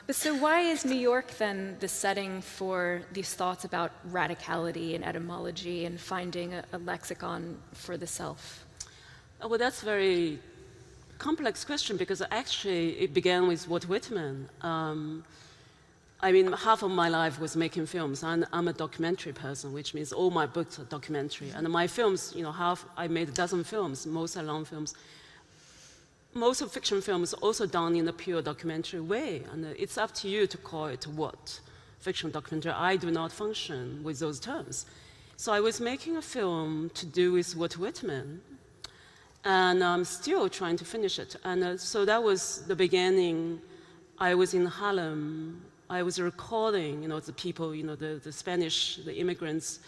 But so why is New York then the setting for these thoughts about radicality and etymology and finding a lexicon for the self? Well, that's a very complex question because actually it began with Walt Whitman. I mean, half of my life was making films. I'm a documentary person, which means all my books are documentary. And my films, you know, I made a dozen films, most are long films. Most of fiction films are also done in a pure documentary way. And it's up to you to call it what? Fiction documentary. I do not function with those terms. So I was making a film to do with Walt Whitman. And I'm still trying to finish it. And so that was the beginning. I was in Harlem. I was recording, you know, the people, you know, the Spanish, the immigrants,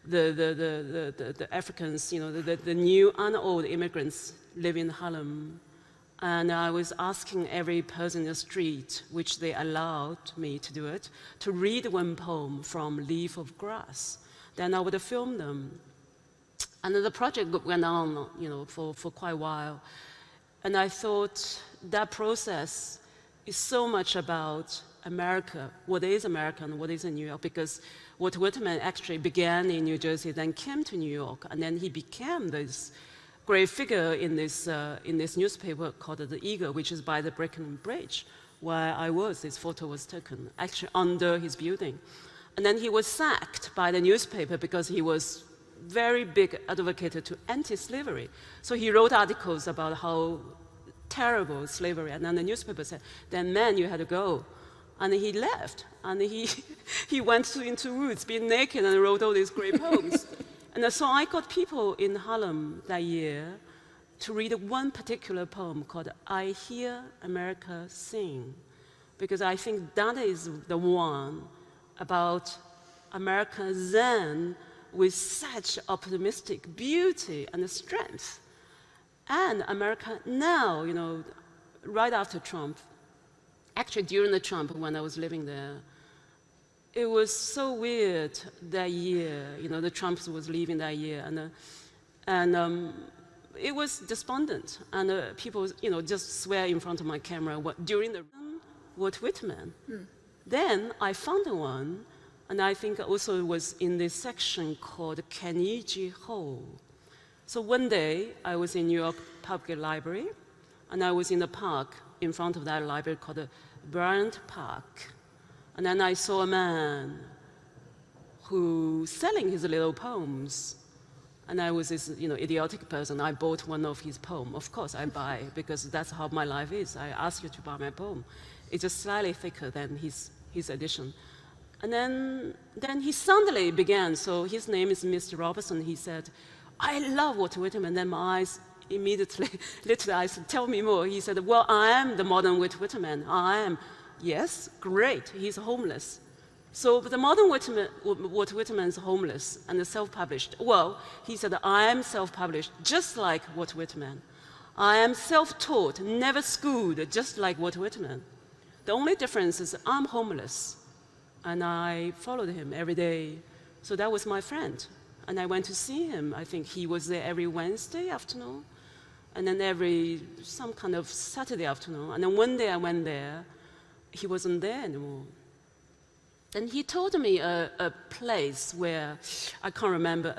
the Africans, you know, the new and old immigrants live in Harlem. And I was asking every person in the street, which they allowed me to do it, to read one poem from Leaf of Grass. Then I would film them. And the project went on, you know, for quite a while. And I thought that process is so much about America, what is America and what is in New York, because Walt Whitman actually began in New Jersey, then came to New York, and then he became this great figure in this newspaper called The Eagle, which is by the Brooklyn Bridge, where I was. This photo was taken, actually under his building. And then he was sacked by the newspaper because he was very big advocate to anti-slavery. So he wrote articles about how terrible slavery, and then the newspaper said, then man, you had to go. And he left, and he went into woods, being naked, and wrote all these great poems. And so I got people in Harlem that year to read one particular poem called I Hear America Sing, because I think that is the one about America then with such optimistic beauty and strength. And America now, you know, right after Trump, actually during the Trump, when I was living there, it was so weird that year, you know, the Trumps was leaving that year, and it was despondent, and people, you know, just swear in front of my camera during the Walt Whitman. Then I found one, and I think also it was in this section called Carnegie Hall. So one day, I was in New York Public Library, and I was in the park in front of that library called the Bryant Park. And then I saw a man who selling his little poems. And I was this, you know, idiotic person. I bought one of his poems. Of course, I buy, because that's how my life is. I ask you to buy my poem. It's just slightly thicker than his edition. And then he suddenly began. So his name is Mr. Robertson. He said, I love Walt Whitman. And then my eyes immediately lit. I said, tell me more. He said, well, I am the modern Walt Whitman. I am. Yes, great. He's homeless. So the modern Walt Whitman is homeless and self-published. Well, he said, I am self-published, just like Walt Whitman. I am self-taught, never schooled, just like Walt Whitman. The only difference is I'm homeless, and I followed him every day. So that was my friend. And I went to see him. I think he was there every Wednesday afternoon, and then some kind of Saturday afternoon. And then one day I went there, he wasn't there anymore. Then he told me a place where, I can't remember,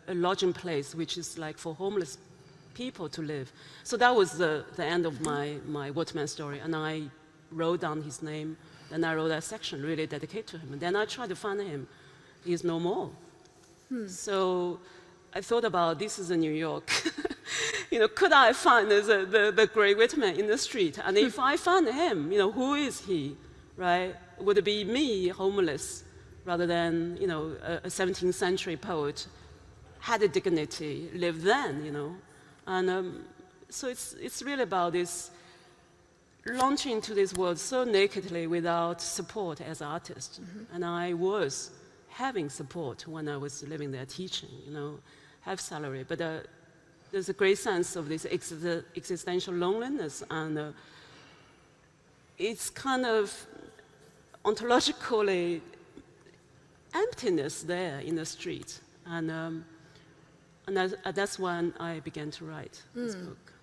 a lodging place, which is like for homeless people to live. So that was the end of my Whitman story. And I wrote down his name, then I wrote that section really dedicated to him. And then I tried to find him. He's no more. So I thought about, this is in New York. You know, could I find the great Whitman in the street? And if I found him, you know, who is he, right? Would it be me, homeless, rather than, you know, a 17th century poet, had a dignity, lived then, you know? And so it's really about this launching into this world so nakedly without support as an artist. And I was having support when I was living there teaching, you know, have salary. But there's a great sense of this existential loneliness, and it's kind of ontologically emptiness there in the street. And that's when I began to write this book.